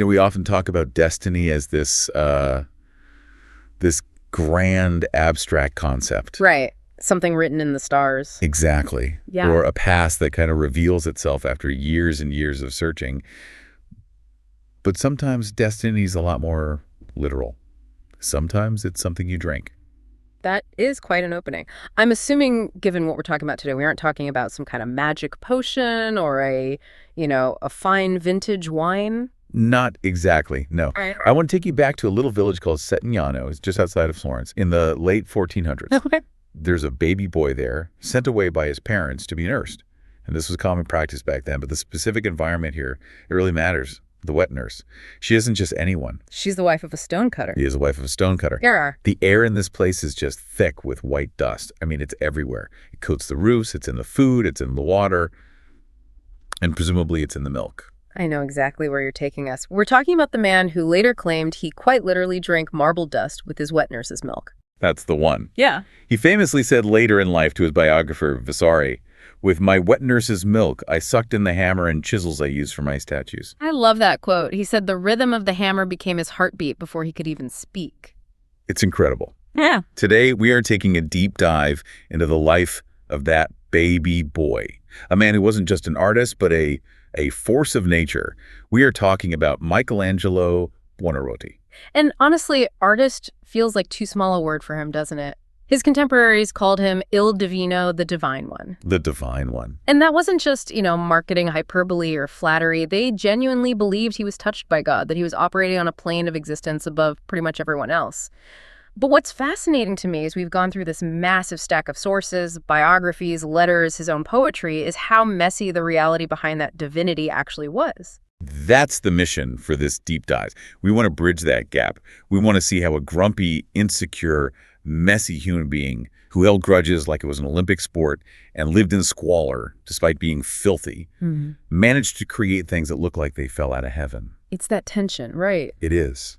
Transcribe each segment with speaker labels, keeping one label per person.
Speaker 1: We often talk about destiny as this grand abstract concept.
Speaker 2: Right. Something written in the stars.
Speaker 1: Exactly.
Speaker 2: Yeah.
Speaker 1: Or a past that kind of reveals itself after years and years of searching. But sometimes destiny is a lot more literal. Sometimes it's something you drink.
Speaker 2: That is quite an opening. I'm assuming, given what we're talking about today, we aren't talking about some kind of magic potion or a fine vintage wine.
Speaker 1: Not exactly, no.
Speaker 2: Right.
Speaker 1: I want to take you back to a little village called Settignano. It's just outside of Florence in the late 1400s.
Speaker 2: Okay.
Speaker 1: There's a baby boy there sent away by his parents to be nursed. And this was common practice back then, but the specific environment here, it really matters. The wet nurse. She isn't just anyone.
Speaker 2: She's the wife of a stonecutter.
Speaker 1: She is the wife of a stonecutter.
Speaker 2: Yeah.
Speaker 1: The air in this place is just thick with white dust. I mean, it's everywhere. It coats the roofs, it's in the food, it's in the water, and presumably it's in the milk.
Speaker 2: I know exactly where you're taking us. We're talking about the man who later claimed he quite literally drank marble dust with his wet nurse's milk.
Speaker 1: That's the one.
Speaker 2: Yeah.
Speaker 1: He famously said later in life to his biographer, Vasari, "With my wet nurse's milk, I sucked in the hammer and chisels I use for my statues."
Speaker 2: I love that quote. He said the rhythm of the hammer became his heartbeat before he could even speak.
Speaker 1: It's incredible.
Speaker 2: Yeah.
Speaker 1: Today, we are taking a deep dive into the life of that baby boy, a man who wasn't just an artist, but a force of nature. We are talking about Michelangelo Buonarroti.
Speaker 2: And honestly, artist feels like too small a word for him, doesn't it? His contemporaries called him Il Divino, the Divine One.
Speaker 1: The Divine One.
Speaker 2: And that wasn't just, marketing hyperbole or flattery. They genuinely believed he was touched by God, that he was operating on a plane of existence above pretty much everyone else. But what's fascinating to me is we've gone through this massive stack of sources, biographies, letters, his own poetry, is how messy the reality behind that divinity actually was.
Speaker 1: That's the mission for this deep dive. We want to bridge that gap. We want to see how a grumpy, insecure, messy human being who held grudges like it was an Olympic sport and lived in squalor despite being filthy, managed to create things that look like they fell out of heaven.
Speaker 2: It's that tension, right?
Speaker 1: It is.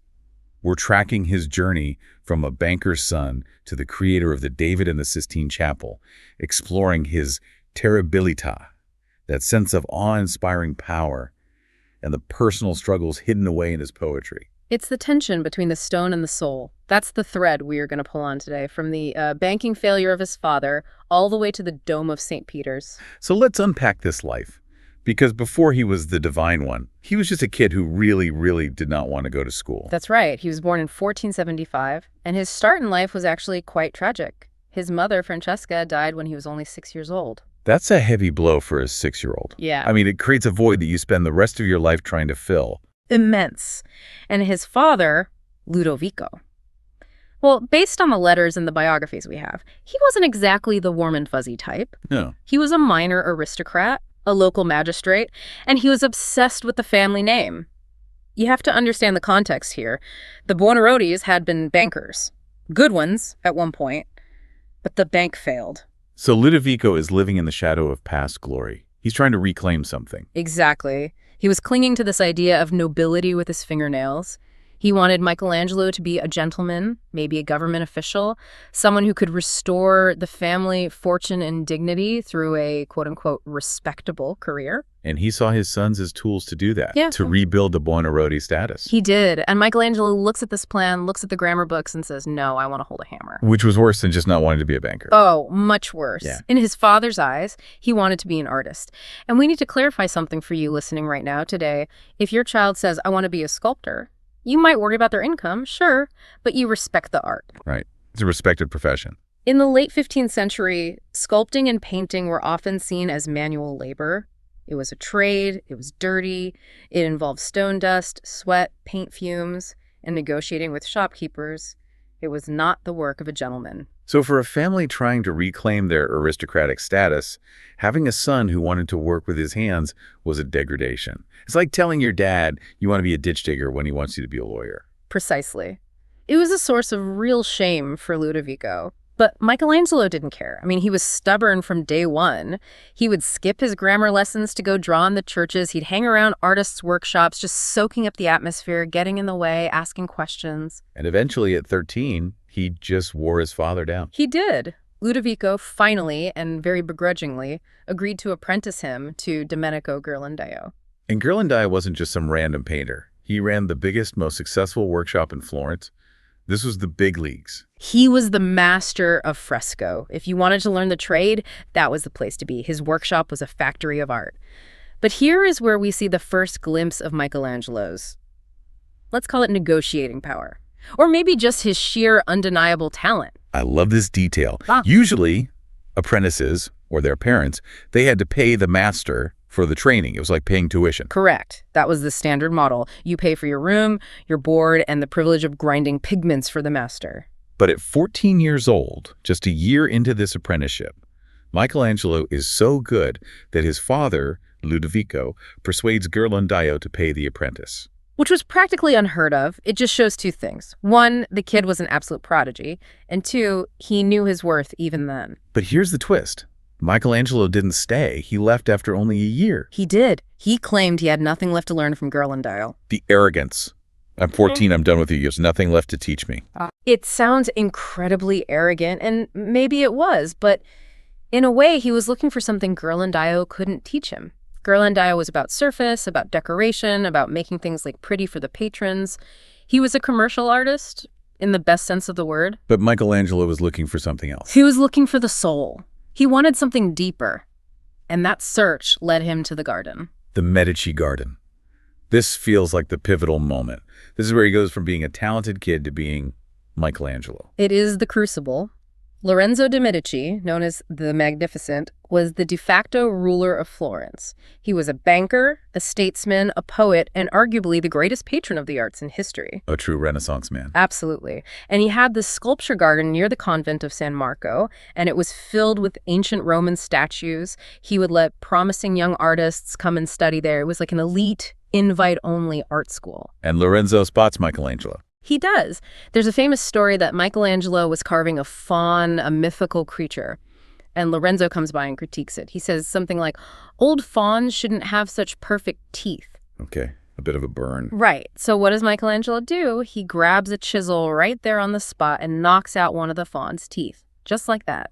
Speaker 1: We're tracking his journey from a banker's son to the creator of the David and the Sistine Chapel, exploring his terribilità, that sense of awe-inspiring power, and the personal struggles hidden away in his poetry.
Speaker 2: It's the tension between the stone and the soul. That's the thread we are going to pull on today, from the banking failure of his father all the way to the Dome of St. Peter's.
Speaker 1: So let's unpack this life. Because before he was the Divine One, he was just a kid who really, really did not want to go to school.
Speaker 2: That's right. He was born in 1475, and his start in life was actually quite tragic. His mother, Francesca, died when he was only 6 years old.
Speaker 1: That's a heavy blow for a 6-year-old.
Speaker 2: Yeah.
Speaker 1: I mean, it creates a void that you spend the rest of your life trying to fill.
Speaker 2: Immense. And his father, Ludovico. Well, based on the letters and the biographies we have, he wasn't exactly the warm and fuzzy type.
Speaker 1: No.
Speaker 2: He was a minor aristocrat, a local magistrate, and he was obsessed with the family name. You have to understand the context here. The Buonarrotis had been bankers. Good ones at one point, but the bank failed.
Speaker 1: So Ludovico is living in the shadow of past glory. He's trying to reclaim something.
Speaker 2: Exactly. He was clinging to this idea of nobility with his fingernails. He wanted Michelangelo to be a gentleman, maybe a government official, someone who could restore the family fortune and dignity through a quote-unquote respectable career.
Speaker 1: And he saw his sons as tools to do that,
Speaker 2: Yeah.
Speaker 1: to rebuild the Buonarroti status.
Speaker 2: He did. And Michelangelo looks at this plan, looks at the grammar books, and says, no, I want to hold a hammer.
Speaker 1: Which was worse than just not wanting to be a banker.
Speaker 2: Oh, much worse.
Speaker 1: Yeah.
Speaker 2: In his father's eyes, he wanted to be an artist. And we need to clarify something for you listening right now today. If your child says, I want to be a sculptor, you might worry about their income, sure, but you respect the art.
Speaker 1: Right. It's a respected profession.
Speaker 2: In the late 15th century, sculpting and painting were often seen as manual labor. It was a trade, it was dirty, it involved stone dust, sweat, paint fumes, and negotiating with shopkeepers. It was not the work of a gentleman.
Speaker 1: So for a family trying to reclaim their aristocratic status, having a son who wanted to work with his hands was a degradation. It's like telling your dad you want to be a ditch digger when he wants you to be a lawyer.
Speaker 2: Precisely. It was a source of real shame for Ludovico. But Michelangelo didn't care. I mean, he was stubborn from day one. He would skip his grammar lessons to go draw in the churches. He'd hang around artists' workshops, just soaking up the atmosphere, getting in the way, asking questions.
Speaker 1: And eventually at 13, he just wore his father down.
Speaker 2: He did. Ludovico finally, and very begrudgingly, agreed to apprentice him to Domenico Ghirlandaio.
Speaker 1: And Ghirlandaio wasn't just some random painter. He ran the biggest, most successful workshop in Florence. This was the big leagues.
Speaker 2: He was the master of fresco. If you wanted to learn the trade, that was the place to be. His workshop was a factory of art. But here is where we see the first glimpse of Michelangelo's, let's call it negotiating power. Or maybe just his sheer undeniable talent.
Speaker 1: I love this detail. Usually, apprentices, or their parents, they had to pay the master for the training. It was like paying tuition.
Speaker 2: Correct. That was the standard model. You pay for your room, your board, and the privilege of grinding pigments for the master.
Speaker 1: But at 14 years old, just a year into this apprenticeship, Michelangelo is so good that his father, Ludovico, persuades Ghirlandaio to pay the apprentice.
Speaker 2: Which was practically unheard of. It just shows two things. One, the kid was an absolute prodigy. And two, he knew his worth even then.
Speaker 1: But here's the twist. Michelangelo didn't stay. He left after only a year.
Speaker 2: He did. He claimed he had nothing left to learn from Ghirlandaio.
Speaker 1: The arrogance. I'm 14, I'm done with you. There's nothing left to teach me.
Speaker 2: It sounds incredibly arrogant, and maybe it was, but in a way, he was looking for something Ghirlandaio couldn't teach him. Ghirlandaio was about surface, about decoration, about making things like pretty for the patrons. He was a commercial artist, in the best sense of the word.
Speaker 1: But Michelangelo was looking for something else.
Speaker 2: He was looking for the soul. He wanted something deeper. And that search led him to the garden.
Speaker 1: The Medici Garden. This feels like the pivotal moment. This is where he goes from being a talented kid to being Michelangelo.
Speaker 2: It is the crucible. Lorenzo de' Medici, known as the Magnificent, was the de facto ruler of Florence. He was a banker, a statesman, a poet, and arguably the greatest patron of the arts in history.
Speaker 1: A true Renaissance man.
Speaker 2: Absolutely. And he had this sculpture garden near the convent of San Marco, and it was filled with ancient Roman statues. He would let promising young artists come and study there. It was like an elite, invite-only art school.
Speaker 1: And Lorenzo spots Michelangelo.
Speaker 2: He does. There's a famous story that Michelangelo was carving a faun, a mythical creature, and Lorenzo comes by and critiques it. He says something like, "Old fawns shouldn't have such perfect teeth."
Speaker 1: Okay, a bit of a burn.
Speaker 2: Right. So what does Michelangelo do? He grabs a chisel right there on the spot and knocks out one of the fawn's teeth, just like that.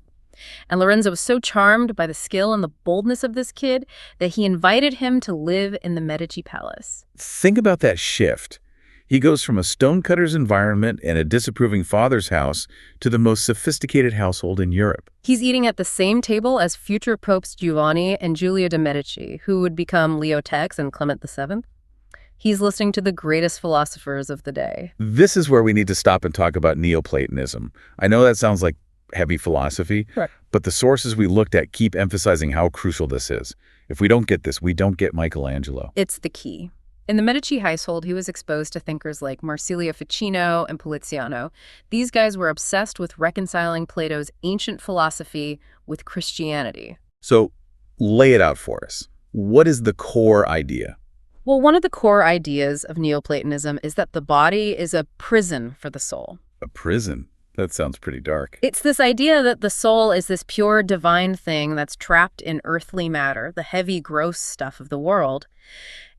Speaker 2: And Lorenzo was so charmed by the skill and the boldness of this kid that he invited him to live in the Medici palace.
Speaker 1: Think about that shift. He goes from a stonecutter's environment and a disapproving father's house to the most sophisticated household in Europe.
Speaker 2: He's eating at the same table as future popes Giovanni and Giulia de' Medici, who would become Leo X and Clement VII. He's listening to the greatest philosophers of the day.
Speaker 1: This is where we need to stop and talk about Neoplatonism. I know that sounds like heavy philosophy, but the sources we looked at keep emphasizing how crucial this is. If we don't get this, we don't get Michelangelo.
Speaker 2: It's the key. In the Medici household, he was exposed to thinkers like Marsilio Ficino and Poliziano. These guys were obsessed with reconciling Plato's ancient philosophy with Christianity.
Speaker 1: So, lay it out for us. What is the core idea?
Speaker 2: Well, one of the core ideas of Neoplatonism is that the body is a prison for the soul.
Speaker 1: A prison? That sounds pretty dark.
Speaker 2: It's this idea that the soul is this pure divine thing that's trapped in earthly matter, the heavy, gross stuff of the world.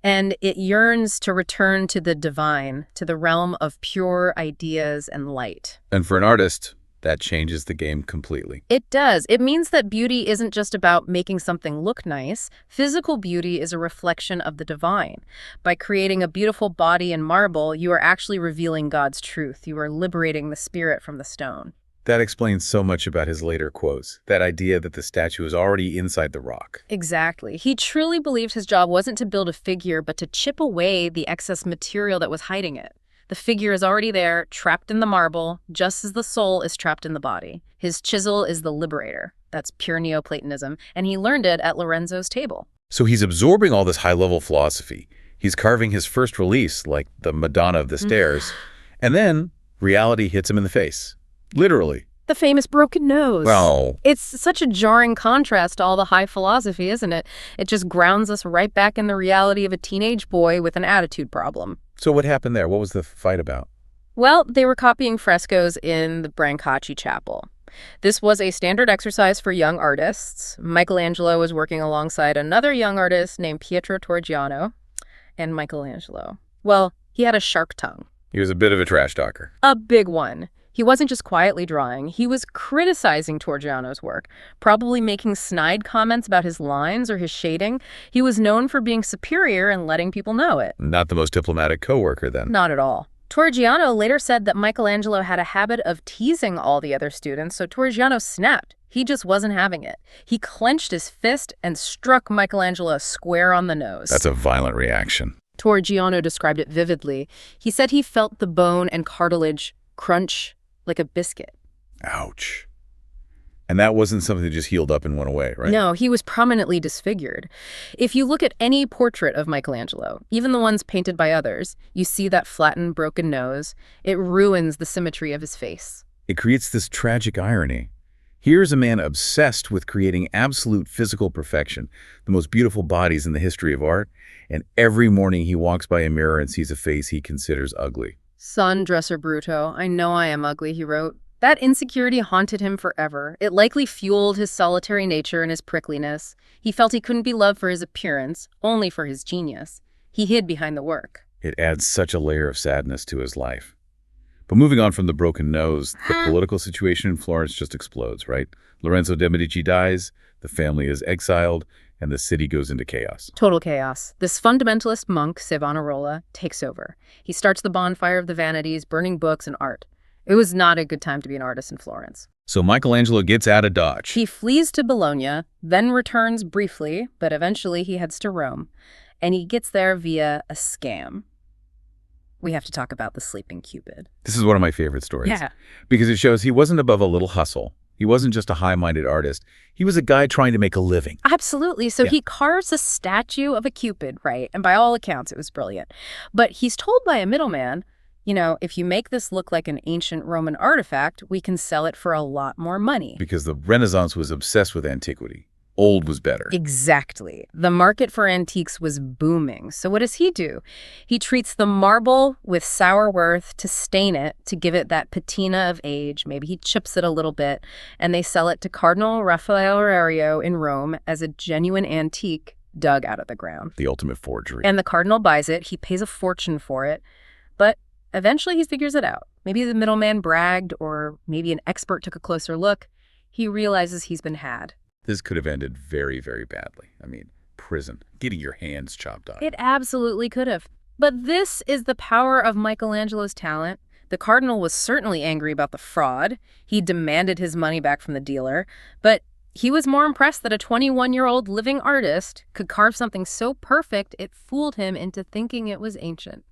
Speaker 2: And it yearns to return to the divine, to the realm of pure ideas and light.
Speaker 1: And for an artist, that changes the game completely.
Speaker 2: It does. It means that beauty isn't just about making something look nice. Physical beauty is a reflection of the divine. By creating a beautiful body in marble, you are actually revealing God's truth. You are liberating the spirit from the stone.
Speaker 1: That explains so much about his later quotes, that idea that the statue is already inside the rock.
Speaker 2: Exactly. He truly believed his job wasn't to build a figure, but to chip away the excess material that was hiding it. The figure is already there, trapped in the marble, just as the soul is trapped in the body. His chisel is the liberator. That's pure Neoplatonism, and he learned it at Lorenzo's table.
Speaker 1: So he's absorbing all this high-level philosophy. He's carving his first release, like the Madonna of the Stairs, and then reality hits him in the face. Literally.
Speaker 2: The famous broken nose.
Speaker 1: Wow.
Speaker 2: It's such a jarring contrast to all the high philosophy, isn't it? It just grounds us right back in the reality of a teenage boy with an attitude problem.
Speaker 1: So what happened there? What was the fight about?
Speaker 2: Well, they were copying frescoes in the Brancacci Chapel. This was a standard exercise for young artists. Michelangelo was working alongside another young artist named Pietro Torrigiano. And Michelangelo, well, he had a shark tongue.
Speaker 1: He was a bit of a trash talker.
Speaker 2: A big one. He wasn't just quietly drawing, he was criticizing Torgiano's work, probably making snide comments about his lines or his shading. He was known for being superior and letting people know it.
Speaker 1: Not the most diplomatic coworker, then.
Speaker 2: Not at all. Torgiano later said that Michelangelo had a habit of teasing all the other students, so Torgiano snapped. He just wasn't having it. He clenched his fist and struck Michelangelo square on the nose.
Speaker 1: That's a violent reaction.
Speaker 2: Torgiano described it vividly. He said he felt the bone and cartilage crunch like a biscuit.
Speaker 1: Ouch. And that wasn't something that just healed up and went away, right?
Speaker 2: No, he was prominently disfigured. If you look at any portrait of Michelangelo, even the ones painted by others, you see that flattened, broken nose. It ruins the symmetry of his face.
Speaker 1: It creates this tragic irony. Here's a man obsessed with creating absolute physical perfection, the most beautiful bodies in the history of art, and every morning he walks by a mirror and sees a face he considers ugly.
Speaker 2: Son, dresser Bruto, I know I am ugly, he wrote. That insecurity haunted him forever. It likely fueled his solitary nature and his prickliness. He felt he couldn't be loved for his appearance, only for his genius. He hid behind the work.
Speaker 1: It adds such a layer of sadness to his life. But moving on from the broken nose, the political situation in Florence just explodes, right? Lorenzo de' Medici dies, the family is exiled, and the city goes into chaos.
Speaker 2: Total chaos. This fundamentalist monk, Savonarola, takes over. He starts the bonfire of the vanities, burning books and art. It was not a good time to be an artist in Florence.
Speaker 1: So Michelangelo gets out of Dodge.
Speaker 2: He flees to Bologna, then returns briefly, but eventually he heads to Rome. And he gets there via a scam. We have to talk about the Sleeping Cupid.
Speaker 1: This is one of my favorite stories.
Speaker 2: Yeah.
Speaker 1: Because it shows he wasn't above a little hustle. He wasn't just a high-minded artist. He was a guy trying to make a living.
Speaker 2: Absolutely. So he carves a statue of a Cupid, right? And by all accounts, it was brilliant. But he's told by a middleman, you know, if you make this look like an ancient Roman artifact, we can sell it for a lot more money.
Speaker 1: Because the Renaissance was obsessed with antiquity. Old was better.
Speaker 2: Exactly. The market for antiques was booming. So what does he do? He treats the marble with sour earth to stain it, to give it that patina of age. Maybe he chips it a little bit, and they sell it to Cardinal Raffaele Aurelio in Rome as a genuine antique dug out of the ground.
Speaker 1: The ultimate forgery.
Speaker 2: And the cardinal buys it. He pays a fortune for it. But eventually he figures it out. Maybe the middleman bragged, or maybe an expert took a closer look. He realizes he's been had.
Speaker 1: This could have ended very, very badly. I mean, prison, getting your hands chopped off.
Speaker 2: It absolutely could have. But this is the power of Michelangelo's talent. The cardinal was certainly angry about the fraud. He demanded his money back from the dealer. But he was more impressed that a 21-year-old living artist could carve something so perfect it fooled him into thinking it was ancient.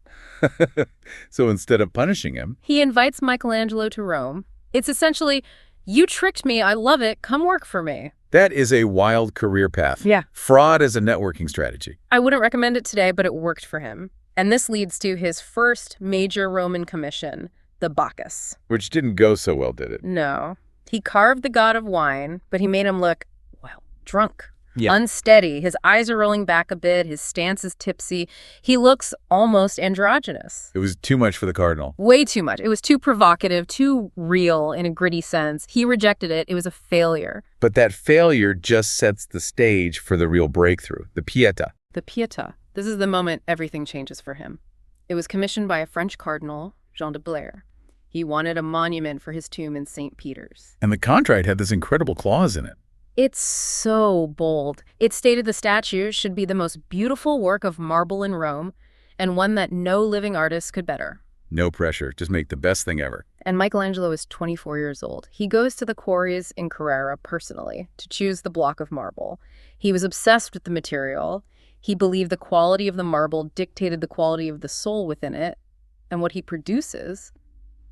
Speaker 1: So instead of punishing him,
Speaker 2: he invites Michelangelo to Rome. It's essentially, you tricked me, I love it, come work for me.
Speaker 1: that is a wild career path.
Speaker 2: Yeah.
Speaker 1: Fraud as a networking strategy.
Speaker 2: I wouldn't recommend it today, but it worked for him. And this leads to his first major Roman commission, the Bacchus.
Speaker 1: Which didn't go so well, did it?
Speaker 2: No. He carved the god of wine, but he made him look, well, drunk.
Speaker 1: Yeah.
Speaker 2: Unsteady. His eyes are rolling back a bit. His stance is tipsy. He looks almost androgynous.
Speaker 1: It was too much for the cardinal.
Speaker 2: Way too much. It was too provocative, too real in a gritty sense. He rejected it. It was a failure.
Speaker 1: But that failure just sets the stage for the real breakthrough, the Pietà.
Speaker 2: The Pietà. This is the moment everything changes for him. It was commissioned by a French cardinal, Jean de Blair. He wanted a monument for his tomb in St. Peter's.
Speaker 1: And the contract had this incredible clause in it.
Speaker 2: It's so bold. It stated the statue should be the most beautiful work of marble in Rome, and one that no living artist could better.
Speaker 1: No pressure, just make the best thing ever.
Speaker 2: And Michelangelo is 24 years old. He goes to the quarries in Carrara personally to choose the block of marble. He was obsessed with the material. He believed the quality of the marble dictated the quality of the soul within it. And what he produces,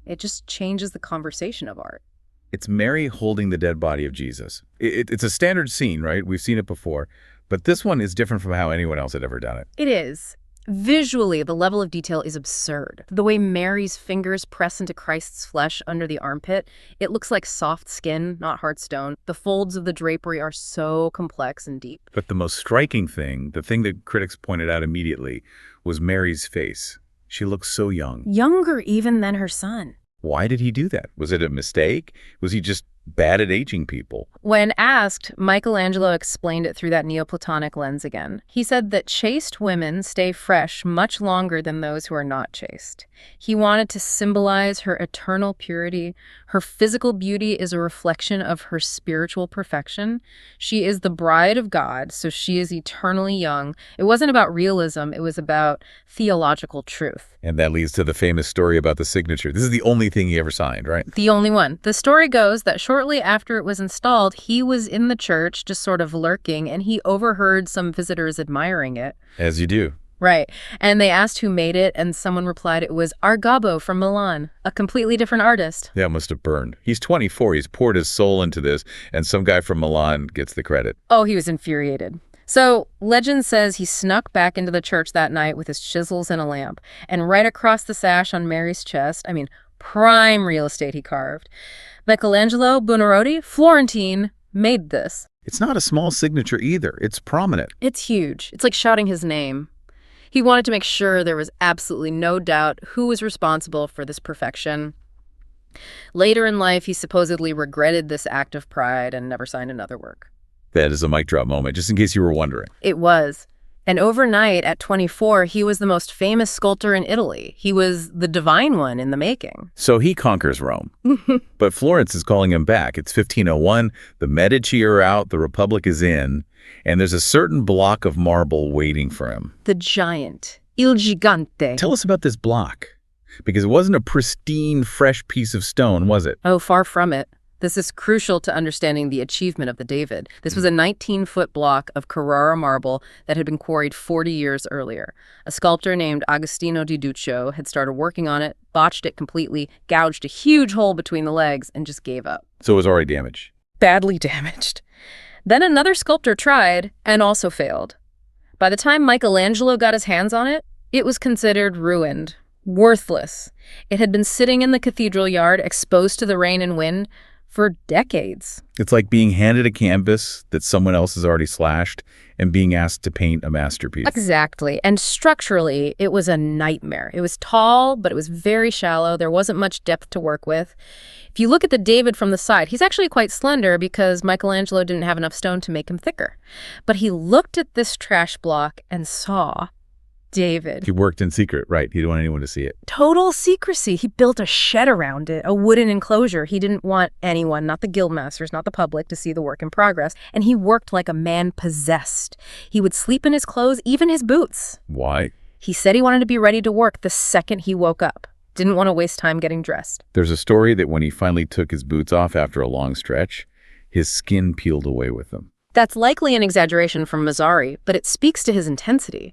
Speaker 2: it just changes the conversation of art.
Speaker 1: It's Mary holding the dead body of Jesus. It's a standard scene, right? We've seen it before. But this one is different from how anyone else had ever done it.
Speaker 2: It is. Visually, the level of detail is absurd. The way Mary's fingers press into Christ's flesh under the armpit, it looks like soft skin, not hard stone. The folds of the drapery are so complex and deep.
Speaker 1: But the most striking thing, the thing that critics pointed out immediately, was Mary's face. She looks so young.
Speaker 2: Younger even than her son.
Speaker 1: Why did he do that? Was it a mistake? Was he just bad at aging people.
Speaker 2: When asked, Michelangelo explained it through that Neoplatonic lens again. He said that chaste women stay fresh much longer than those who are not chaste. He wanted to symbolize her eternal purity. Her physical beauty is a reflection of her spiritual perfection. She is the bride of God, so she is eternally young. It wasn't about realism, it was about theological truth.
Speaker 1: And that leads to the famous story about the signature. This is the only thing he ever signed, right?
Speaker 2: The only one. The story goes that shortly after it was installed, he was in the church just sort of lurking, and he overheard some visitors admiring it.
Speaker 1: As you do.
Speaker 2: Right. And they asked who made it, and someone replied it was Argabo from Milan, a completely different artist.
Speaker 1: That must have burned. He's 24. He's poured his soul into this, and some guy from Milan gets the credit.
Speaker 2: Oh, he was infuriated. So, legend says he snuck back into the church that night with his chisels and a lamp, and right across the sash on Mary's chest, prime real estate he carved. Michelangelo Buonarroti, Florentine, made this.
Speaker 1: It's not a small signature either. It's prominent.
Speaker 2: It's huge. It's like shouting his name. He wanted to make sure there was absolutely no doubt who was responsible for this perfection. Later in life, he supposedly regretted this act of pride and never signed another work.
Speaker 1: That is a mic drop moment, just in case you were wondering.
Speaker 2: It was. And overnight, at 24, he was the most famous sculptor in Italy. He was the divine one in the making.
Speaker 1: So he conquers Rome. But Florence is calling him back. It's 1501. The Medici are out. The Republic is in. And there's a certain block of marble waiting for him.
Speaker 2: The giant. Il Gigante.
Speaker 1: Tell us about this block. Because it wasn't a pristine, fresh piece of stone, was it?
Speaker 2: Oh, far from it. This is crucial to understanding the achievement of the David. This was a 19-foot block of Carrara marble that had been quarried 40 years earlier. A sculptor named Agostino di Duccio had started working on it, botched it completely, gouged a huge hole between the legs, and just gave up.
Speaker 1: So it was already damaged.
Speaker 2: Badly damaged. Then another sculptor tried and also failed. By the time Michelangelo got his hands on it, it was considered ruined, worthless. It had been sitting in the cathedral yard, exposed to the rain and wind, for decades.
Speaker 1: It's like being handed a canvas that someone else has already slashed and being asked to paint a masterpiece.
Speaker 2: Exactly. And structurally, it was a nightmare. It was tall, but it was very shallow. There wasn't much depth to work with. If you look at the David from the side, he's actually quite slender because Michelangelo didn't have enough stone to make him thicker. But he looked at this trash block and saw David.
Speaker 1: He worked in secret, right? He didn't want anyone to see it.
Speaker 2: Total secrecy. He built a shed around it, a wooden enclosure. He didn't want anyone, not the guildmasters, not the public, to see the work in progress. And he worked like a man possessed. He would sleep in his clothes, even his boots.
Speaker 1: Why?
Speaker 2: He said he wanted to be ready to work the second he woke up. Didn't want to waste time getting dressed.
Speaker 1: There's a story that when he finally took his boots off after a long stretch, his skin peeled away with them.
Speaker 2: That's likely an exaggeration from Mazzari, but it speaks to his intensity.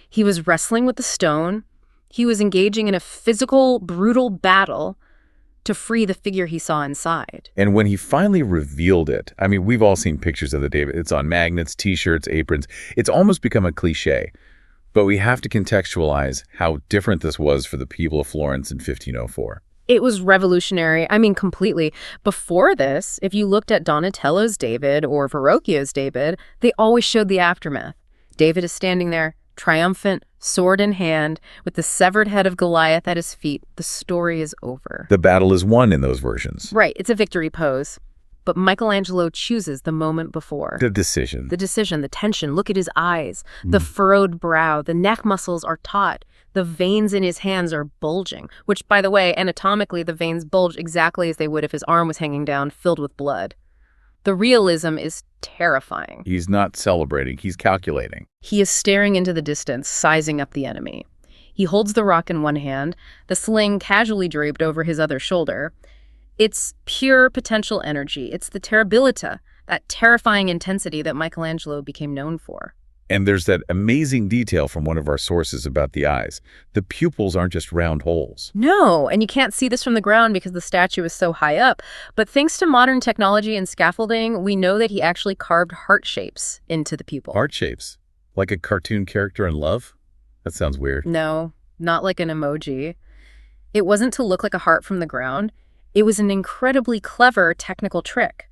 Speaker 2: He was wrestling with the stone. He was engaging in a physical, brutal battle to free the figure he saw inside.
Speaker 1: And when he finally revealed it, we've all seen pictures of the David. It's on magnets, T-shirts, aprons. It's almost become a cliche. But we have to contextualize how different this was for the people of Florence in 1504.
Speaker 2: It was revolutionary. Completely. Before this, if you looked at Donatello's David or Verrocchio's David, they always showed the aftermath. David is standing there, triumphant, sword in hand, with the severed head of Goliath at his feet. The story is over.
Speaker 1: The battle is won in those versions.
Speaker 2: Right, it's a victory pose. But Michelangelo chooses the moment before.
Speaker 1: The decision.
Speaker 2: The decision, the tension. Look at his eyes, the furrowed brow, the neck muscles are taut. The veins in his hands are bulging, which, by the way, anatomically, the veins bulge exactly as they would if his arm was hanging down, filled with blood. The realism is terrifying.
Speaker 1: He's not celebrating, he's calculating.
Speaker 2: He is staring into the distance, sizing up the enemy. He holds the rock in one hand, the sling casually draped over his other shoulder. It's pure potential energy. It's the terribilità, that terrifying intensity that Michelangelo became known for.
Speaker 1: And there's that amazing detail from one of our sources about the eyes. The pupils aren't just round holes.
Speaker 2: No, and you can't see this from the ground because the statue is so high up. But thanks to modern technology and scaffolding, we know that he actually carved heart shapes into the pupil.
Speaker 1: Heart shapes? Like a cartoon character in Love? That sounds weird.
Speaker 2: No, not like an emoji. It wasn't to look like a heart from the ground. It was an incredibly clever technical trick.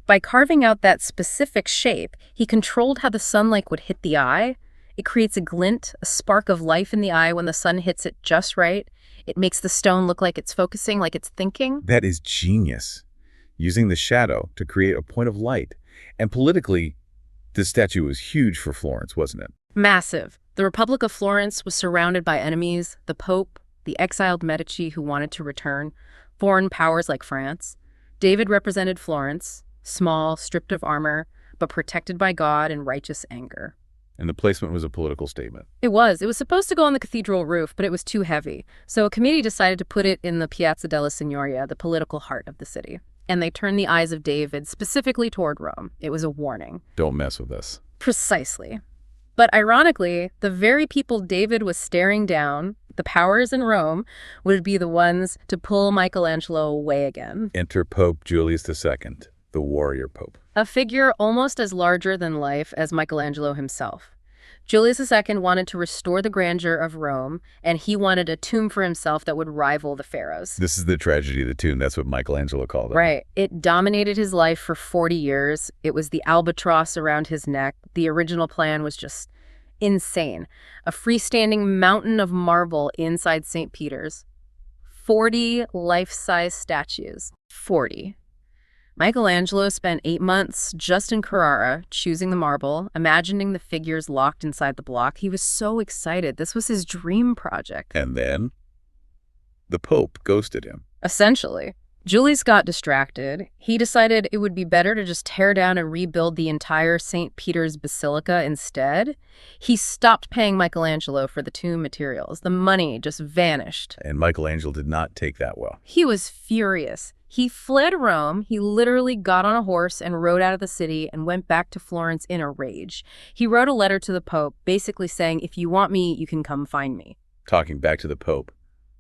Speaker 2: By carving out that specific shape, he controlled how the sunlight would hit the eye. It creates a glint, a spark of life in the eye when the sun hits it just right. It makes the stone look like it's focusing, like it's thinking.
Speaker 1: That is genius. using the shadow to create a point of light. And politically, this statue was huge for Florence, wasn't it?
Speaker 2: Massive. The Republic of Florence was surrounded by enemies, the Pope, the exiled Medici who wanted to return, foreign powers like France. David represented Florence, small, stripped of armor, but protected by God and righteous anger.
Speaker 1: And the placement was a political statement.
Speaker 2: It was. It was supposed to go on the cathedral roof, but it was too heavy. So a committee decided to put it in the Piazza della Signoria, the political heart of the city. And they turned the eyes of David specifically toward Rome. It was a warning.
Speaker 1: Don't mess with us.
Speaker 2: Precisely. But ironically, the very people David was staring down, the powers in Rome, would be the ones to pull Michelangelo away again.
Speaker 1: Enter Pope Julius II, the warrior pope.
Speaker 2: A figure almost as larger than life as Michelangelo himself. Julius II wanted to restore the grandeur of Rome, and he wanted a tomb for himself that would rival the pharaohs.
Speaker 1: This is the tragedy of the tomb. That's what Michelangelo called it.
Speaker 2: Right. It dominated his life for 40 years. It was the albatross around his neck. The original plan was just insane. A freestanding mountain of marble inside St. Peter's. 40 life-size statues. 40. Michelangelo spent 8 months just in Carrara, choosing the marble, imagining the figures locked inside the block. He was so excited. This was his dream project.
Speaker 1: And then the Pope ghosted him.
Speaker 2: Essentially. Julius got distracted. He decided it would be better to just tear down and rebuild the entire St. Peter's Basilica instead. He stopped paying Michelangelo for the tomb materials. The money just vanished.
Speaker 1: And Michelangelo did not take that well.
Speaker 2: He was furious. He fled Rome. He literally got on a horse and rode out of the city and went back to Florence in a rage. He wrote a letter to the Pope basically saying, if you want me, you can come find me.
Speaker 1: Talking back to the Pope,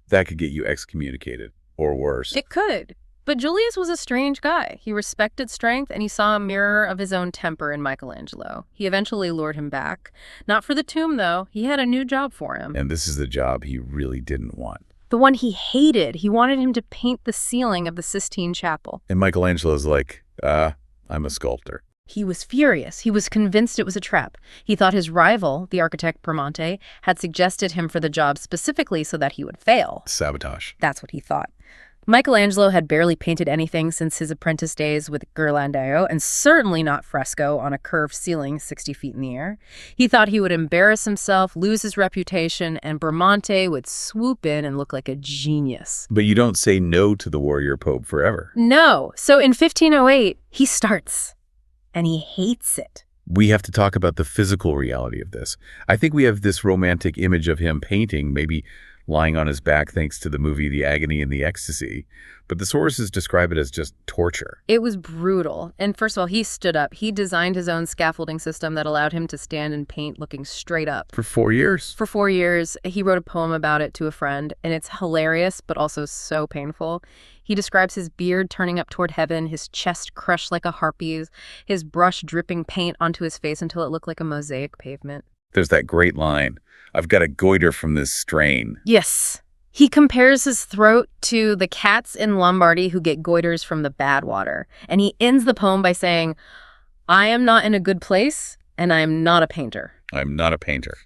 Speaker 1: that could get you excommunicated. Or worse.
Speaker 2: It could. But Julius was a strange guy. He respected strength, and he saw a mirror of his own temper in Michelangelo. He eventually lured him back. Not for the tomb, though. He had a new job for him.
Speaker 1: And this is the job he really didn't want.
Speaker 2: The one he hated. He wanted him to paint the ceiling of the Sistine Chapel.
Speaker 1: And Michelangelo's like, I'm a sculptor.
Speaker 2: He was furious. He was convinced it was a trap. He thought his rival, the architect Bramante, had suggested him for the job specifically so that he would fail.
Speaker 1: Sabotage.
Speaker 2: That's what he thought. Michelangelo had barely painted anything since his apprentice days with Ghirlandaio, and certainly not fresco on a curved ceiling 60 feet in the air. He thought he would embarrass himself, lose his reputation, and Bramante would swoop in and look like a genius.
Speaker 1: But you don't say no to the warrior pope forever.
Speaker 2: No. So in 1508, he starts. And he hates it.
Speaker 1: We have to talk about the physical reality of this. I think we have this romantic image of him painting, maybe lying on his back thanks to the movie The Agony and the Ecstasy. But the sources describe it as just torture.
Speaker 2: It was brutal. And first of all, he stood up. He designed his own scaffolding system that allowed him to stand and paint looking straight up.
Speaker 1: For 4 years?
Speaker 2: For 4 years. He wrote a poem about it to a friend, and it's hilarious, but also so painful. He describes his beard turning up toward heaven, his chest crushed like a harpy's, his brush dripping paint onto his face until it looked like a mosaic pavement.
Speaker 1: There's that great line, I've got a goiter from this strain.
Speaker 2: Yes. He compares his throat to the cats in Lombardy who get goiters from the bad water. And he ends the poem by saying, I am not in a good place, and I am not a painter.
Speaker 1: I'm not a painter.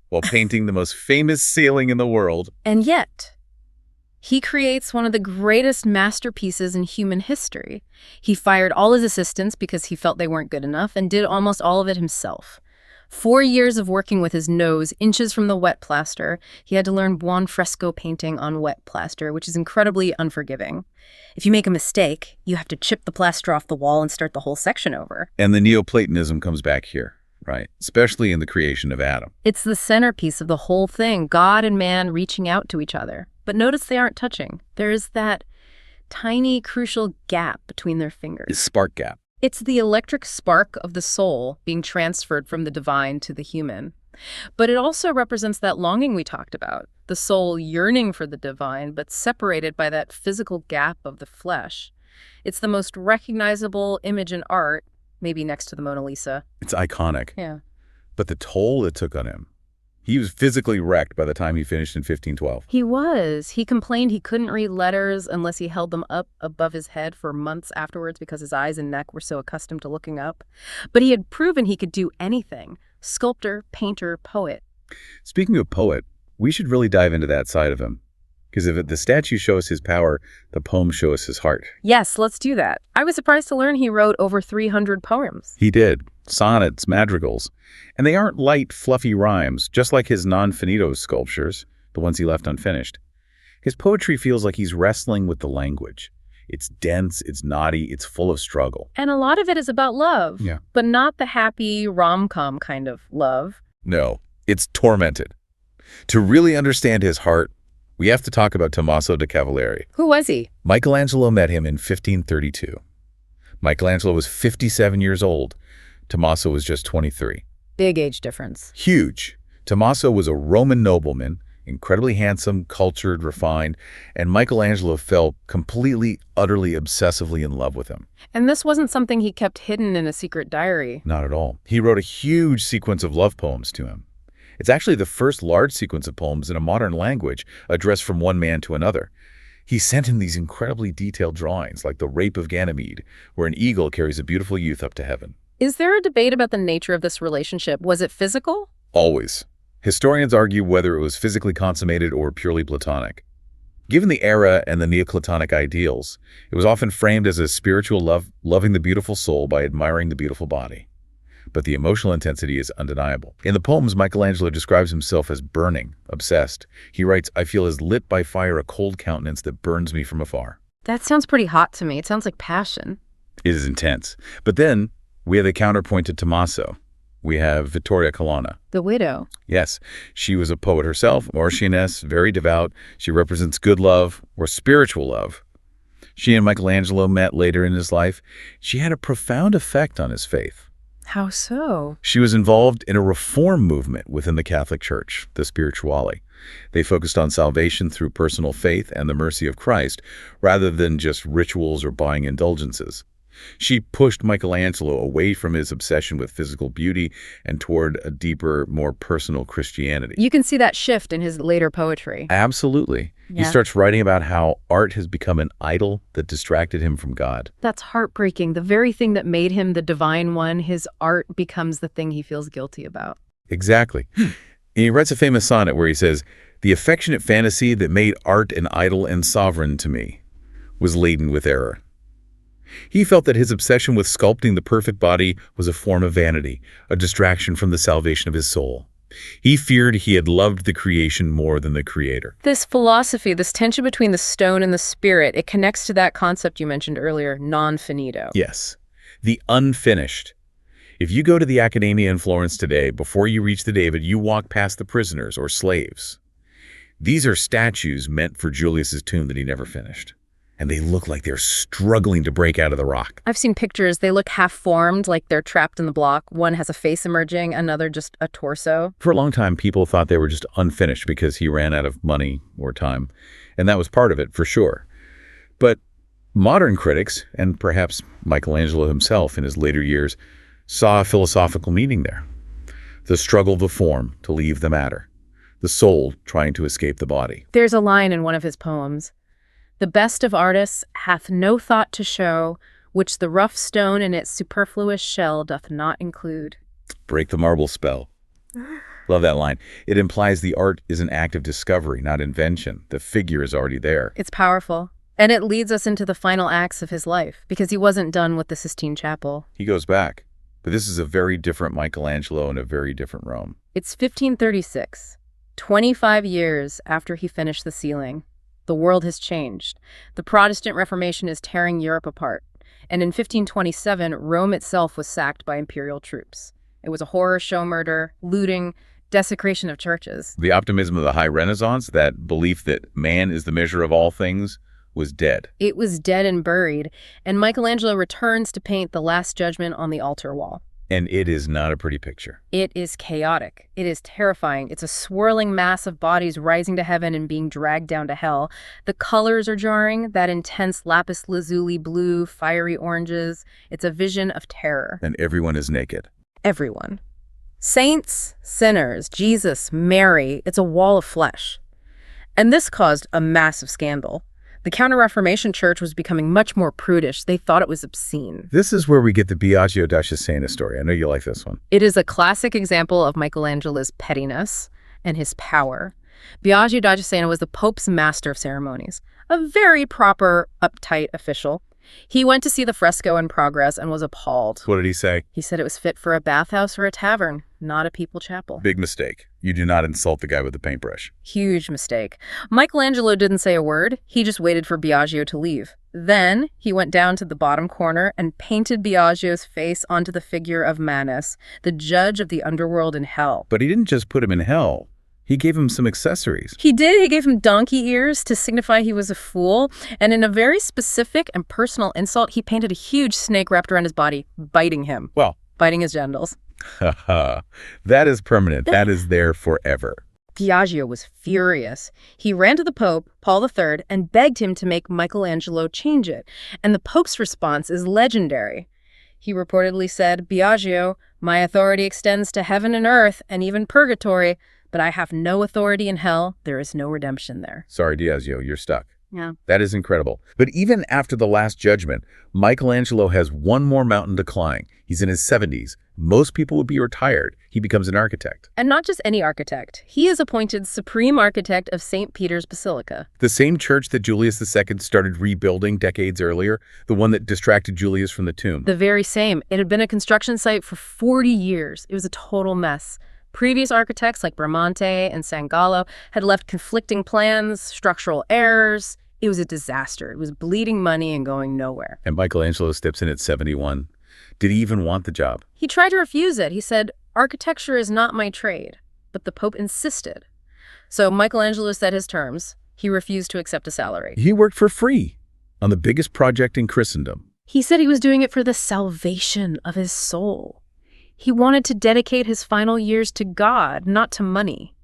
Speaker 1: While painting the most famous ceiling in the world.
Speaker 2: And yet, he creates one of the greatest masterpieces in human history. He fired all his assistants because he felt they weren't good enough and did almost all of it himself. 4 years of working with his nose inches from the wet plaster. He had to learn buon fresco painting on wet plaster, which is incredibly unforgiving. If you make a mistake, you have to chip the plaster off the wall and start the whole section over.
Speaker 1: And the Neoplatonism comes back here, right? Especially in the creation of Adam.
Speaker 2: It's the centerpiece of the whole thing, God and man reaching out to each other. But notice they aren't touching. There is that tiny, crucial gap between their fingers.
Speaker 1: Spark gap.
Speaker 2: It's the electric spark of the soul being transferred from the divine to the human. But it also represents that longing we talked about, the soul yearning for the divine, but separated by that physical gap of the flesh. It's the most recognizable image in art, maybe next to the Mona Lisa.
Speaker 1: It's iconic.
Speaker 2: Yeah.
Speaker 1: But the toll it took on him. He was physically wrecked by the time he finished in 1512.
Speaker 2: He was. He complained he couldn't read letters unless he held them up above his head for months afterwards because his eyes and neck were so accustomed to looking up. But he had proven he could do anything. Sculptor, painter, poet.
Speaker 1: Speaking of poet, we should really dive into that side of him. Because if the statues show us his power, the poems show us his heart.
Speaker 2: Yes, let's do that. I was surprised to learn he wrote over 300 poems.
Speaker 1: He did. Sonnets, madrigals. And they aren't light, fluffy rhymes, just like his non-finito sculptures, the ones he left unfinished. His poetry feels like he's wrestling with the language. It's dense, it's naughty, it's full of struggle.
Speaker 2: And a lot of it is about love.
Speaker 1: Yeah.
Speaker 2: But not the happy rom-com kind of love.
Speaker 1: No, it's tormented. To really understand his heart, we have to talk about Tommaso da Cavalieri.
Speaker 2: Who was he?
Speaker 1: Michelangelo met him in 1532. Michelangelo was 57 years old. Tommaso was just 23.
Speaker 2: Big age difference.
Speaker 1: Huge. Tommaso was a Roman nobleman, incredibly handsome, cultured, refined, and Michelangelo fell completely, utterly, obsessively in love with him.
Speaker 2: And this wasn't something he kept hidden in a secret diary.
Speaker 1: Not at all. He wrote a huge sequence of love poems to him. It's actually the first large sequence of poems in a modern language addressed from one man to another. He sent him these incredibly detailed drawings, like the Rape of Ganymede, where an eagle carries a beautiful youth up to heaven.
Speaker 2: Is there a debate about the nature of this relationship? Was it physical?
Speaker 1: Always. Historians argue whether it was physically consummated or purely platonic. Given the era and the Neoplatonic ideals, it was often framed as a spiritual love, loving the beautiful soul by admiring the beautiful body. But the emotional intensity is undeniable. In the poems, Michelangelo describes himself as burning, obsessed. He writes, "I feel as lit by fire a cold countenance that burns me from afar."
Speaker 2: That sounds pretty hot to me. It sounds like passion.
Speaker 1: It is intense. But then we have the counterpoint to Tommaso. We have Vittoria Colonna.
Speaker 2: The widow.
Speaker 1: Yes, she was a poet herself, Marchioness, very devout. She represents good love or spiritual love. She and Michelangelo met later in his life. She had a profound effect on his faith.
Speaker 2: How so?
Speaker 1: She was involved in a reform movement within the Catholic Church, the Spirituale. They focused on salvation through personal faith and the mercy of Christ, rather than just rituals or buying indulgences. She pushed Michelangelo away from his obsession with physical beauty and toward a deeper, more personal Christianity.
Speaker 2: You can see that shift in his later poetry.
Speaker 1: Absolutely. He
Speaker 2: Yeah.
Speaker 1: starts writing about how art has become an idol that distracted him from God.
Speaker 2: That's heartbreaking. The very thing that made him the divine one, his art becomes the thing he feels guilty about.
Speaker 1: Exactly. He writes a famous sonnet where he says, "The affectionate fantasy that made art an idol and sovereign to me was laden with error." He felt that his obsession with sculpting the perfect body was a form of vanity, a distraction from the salvation of his soul. He feared he had loved the creation more than the creator.
Speaker 2: This philosophy, this tension between the stone and the spirit, it connects to that concept you mentioned earlier, non-finito.
Speaker 1: Yes, the unfinished. If you go to the Accademia in Florence today, before you reach the David, you walk past the prisoners or slaves. These are statues meant for Julius's tomb that he never finished. And they look like they're struggling to break out of the rock.
Speaker 2: I've seen pictures. They look half-formed, like they're trapped in the block. One has a face emerging, another just a torso.
Speaker 1: For a long time, people thought they were just unfinished because he ran out of money or time. And that was part of it, for sure. But modern critics, and perhaps Michelangelo himself in his later years, saw a philosophical meaning there. The struggle of the form to leave the matter. The soul trying to escape the body.
Speaker 2: There's a line in one of his poems. "The best of artists hath no thought to show, which the rough stone in its superfluous shell doth not include."
Speaker 1: Break the marble spell. Love that line. It implies the art is an act of discovery, not invention. The figure is already there.
Speaker 2: It's powerful. And it leads us into the final acts of his life, because he wasn't done with the Sistine Chapel.
Speaker 1: He goes back. But this is a very different Michelangelo and a very different Rome.
Speaker 2: It's 1536, 25 years after he finished the ceiling. The world has changed. The Protestant Reformation is tearing Europe apart. And in 1527, Rome itself was sacked by imperial troops. It was a horror show murder, looting, desecration of churches.
Speaker 1: The optimism of the High Renaissance, that belief that man is the measure of all things, was dead.
Speaker 2: It was dead and buried, and Michelangelo returns to paint the Last Judgment on the altar wall.
Speaker 1: And it is not a pretty picture.
Speaker 2: It is chaotic. It is terrifying. It's a swirling mass of bodies rising to heaven and being dragged down to hell. The colors are jarring, that intense lapis lazuli blue, fiery oranges. It's a vision of terror.
Speaker 1: And everyone is naked.
Speaker 2: Everyone. Saints, sinners, Jesus, Mary. It's a wall of flesh. And this caused a massive scandal. The Counter-Reformation Church was becoming much more prudish. They thought it was obscene.
Speaker 1: This is where we get the Biagio da Cesena story. I know you like this one.
Speaker 2: It is a classic example of Michelangelo's pettiness and his power. Biagio da Cesena was the Pope's master of ceremonies, a very proper, uptight official. He went to see the fresco in progress and was appalled.
Speaker 1: What did he say?
Speaker 2: He said it was fit for a bathhouse or a tavern, not a people chapel.
Speaker 1: Big mistake. You do not insult the guy with the paintbrush.
Speaker 2: Huge mistake. Michelangelo didn't say a word. He just waited for Biagio to leave. Then he went down to the bottom corner and painted Biagio's face onto the figure of Manus, the judge of the underworld in hell.
Speaker 1: But he didn't just put him in hell. He gave him some accessories.
Speaker 2: He did. He gave him donkey ears to signify he was a fool. And in a very specific and personal insult, he painted a huge snake wrapped around his body, biting him.
Speaker 1: Well,
Speaker 2: biting his genitals.
Speaker 1: That is permanent. That is there forever.
Speaker 2: Biagio was furious. He ran to the Pope, Paul III, and begged him to make Michelangelo change it. And the Pope's response is legendary. He reportedly said, "Biagio, my authority extends to heaven and earth and even purgatory, but I have no authority in hell. There is no redemption there."
Speaker 1: Sorry, Biagio, you're stuck.
Speaker 2: Yeah.
Speaker 1: That is incredible. But even after the Last Judgment, Michelangelo has one more mountain to climb. He's in his 70s. Most people would be retired. He becomes an architect.
Speaker 2: And not just any architect. He is appointed supreme architect of St. Peter's Basilica.
Speaker 1: The same church that Julius II started rebuilding decades earlier, the one that distracted Julius from the tomb.
Speaker 2: The very same. It had been a construction site for 40 years. It was a total mess. Previous architects like Bramante and Sangallo had left conflicting plans, structural errors. It was a disaster. It was bleeding money and going nowhere.
Speaker 1: And Michelangelo steps in at 71. Did he even want the job?
Speaker 2: He tried to refuse it. He said, "Architecture is not my trade." But the Pope insisted. So Michelangelo set his terms. He refused to accept a salary.
Speaker 1: He worked for free on the biggest project in Christendom.
Speaker 2: He said he was doing it for the salvation of his soul. He wanted to dedicate his final years to God, not to money.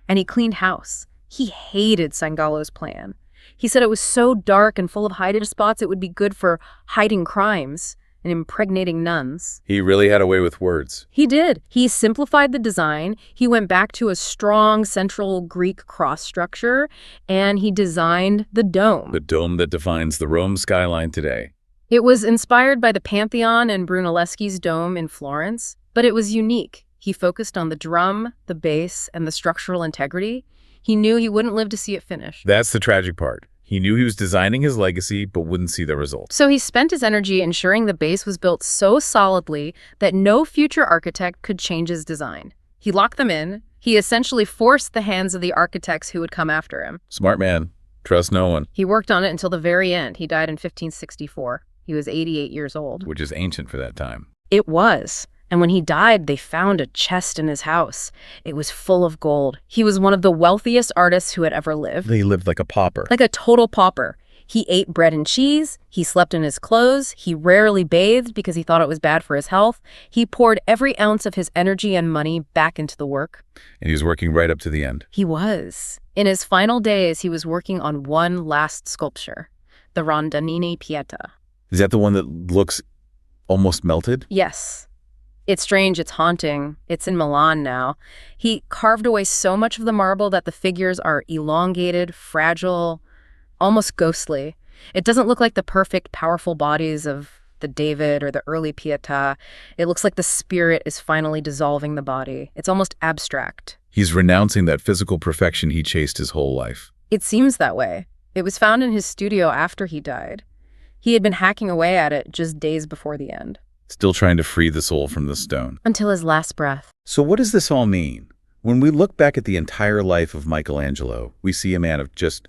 Speaker 2: And he cleaned house. He hated Sangallo's plan. He said it was so dark and full of hiding spots it would be good for hiding crimes and impregnating nuns.
Speaker 1: He really had a way with words.
Speaker 2: He did. He simplified the design. He went back to a strong central Greek cross structure, and he designed the dome.
Speaker 1: The dome that defines the Rome skyline today.
Speaker 2: It was inspired by the Pantheon and Brunelleschi's dome in Florence, but it was unique. He focused on the drum, the bass, and the structural integrity. He knew he wouldn't live to see it finished.
Speaker 1: That's the tragic part. He knew he was designing his legacy, but wouldn't see the results.
Speaker 2: So he spent his energy ensuring the base was built so solidly that no future architect could change his design. He locked them in. He essentially forced the hands of the architects who would come after him.
Speaker 1: Smart man. Trust no one.
Speaker 2: He worked on it until the very end. He died in 1564. He was 88 years old.
Speaker 1: Which is ancient for that time.
Speaker 2: It was. And when he died, they found a chest in his house. It was full of gold. He was one of the wealthiest artists who had ever lived.
Speaker 1: He lived like a pauper.
Speaker 2: Like a total pauper. He ate bread and cheese. He slept in his clothes. He rarely bathed because he thought it was bad for his health. He poured every ounce of his energy and money back into the work.
Speaker 1: And he was working right up to the end.
Speaker 2: He was. In his final days, he was working on one last sculpture, the Rondanini Pieta.
Speaker 1: Is that the one that looks almost melted?
Speaker 2: Yes. It's strange, it's haunting. It's in Milan now. He carved away so much of the marble that the figures are elongated, fragile, almost ghostly. It doesn't look like the perfect, powerful bodies of the David or the early Pietà. It looks like the spirit is finally dissolving the body. It's almost abstract.
Speaker 1: He's renouncing that physical perfection he chased his whole life.
Speaker 2: It seems that way. It was found in his studio after he died. He had been hacking away at it just days before the end.
Speaker 1: Still trying to free the soul from the stone.
Speaker 2: Until his last breath.
Speaker 1: So what does this all mean? When we look back at the entire life of Michelangelo, we see a man of just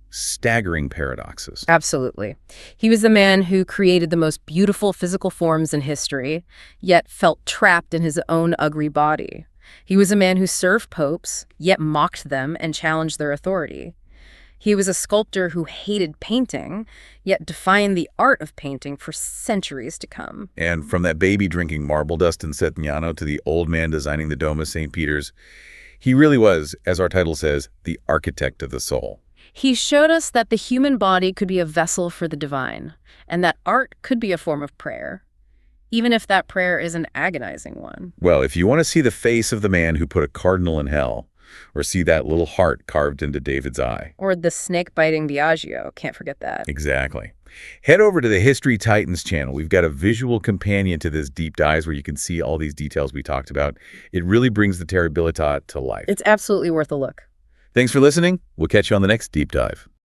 Speaker 1: staggering paradoxes.
Speaker 2: Absolutely. He was the man who created the most beautiful physical forms in history, yet felt trapped in his own ugly body. He was a man who served popes, yet mocked them and challenged their authority. He was a sculptor who hated painting, yet defined the art of painting for centuries to come.
Speaker 1: And from that baby drinking marble dust in Settignano to the old man designing the Dome of St. Peter's, he really was, as our title says, the architect of the soul.
Speaker 2: He showed us that the human body could be a vessel for the divine, and that art could be a form of prayer, even if that prayer is an agonizing one.
Speaker 1: Well, if you want to see the face of the man who put a cardinal in hell, or see that little heart carved into David's eye.
Speaker 2: Or the snake-biting Biagio, can't forget that.
Speaker 1: Exactly. Head over to the History Titans channel. We've got a visual companion to this deep dives where you can see all these details we talked about. It really brings the Terribilità to life.
Speaker 2: It's absolutely worth a look.
Speaker 1: Thanks for listening. We'll catch you on the next Deep Dive.